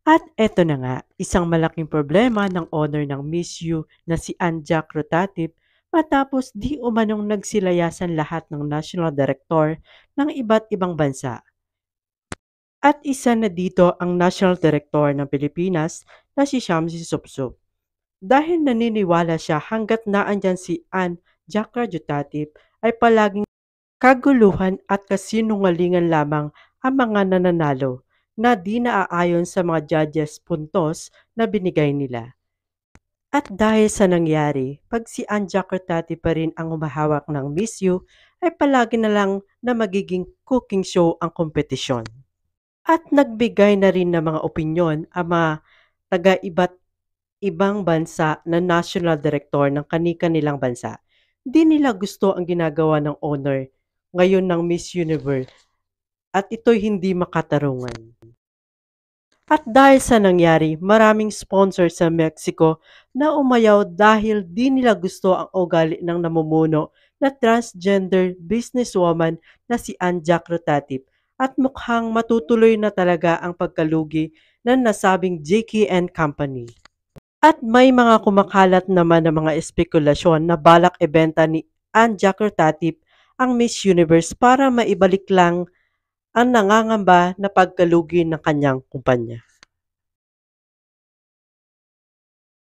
At eto na nga, isang malaking problema ng owner ng Miss You na si Anja Rotatip matapos di umanong nagsilayasan lahat ng national director ng iba't ibang bansa. At isa na dito ang national director ng Pilipinas na si Shamsi Supsup. Dahil naniniwala siya hanggat naandyan si Ann Jaca Rotatip ay palaging kaguluhan at kasinungalingan lamang ang mga nananalo na di naaayon sa mga judges puntos na binigay nila. At dahil sa nangyari, pag si Anja Cortati pa rin ang humahawak ng Miss You, ay palagi na lang na magiging cooking show ang kompetisyon. At nagbigay na rin ng mga opinyon ang mga taga-iba't ibang bansa na national director ng kani-kanilang bansa. Di nila gusto ang ginagawa ng owner ngayon ng Miss Universe at ito'y hindi makatarungan. At dahil sa nangyari, maraming sponsor sa Mexico na umayaw dahil di nila gusto ang ugali ng namumuno na transgender businesswoman na si Anja Rotatip at mukhang matutuloy na talaga ang pagkalugi ng nasabing JKN Company. At may mga kumakalat naman ng mga espekulasyon na balak ibenta ni Anja Rotatip ang Miss Universe para maibalik lang ang nangangamba na pagkalugi ng kanyang kumpanya.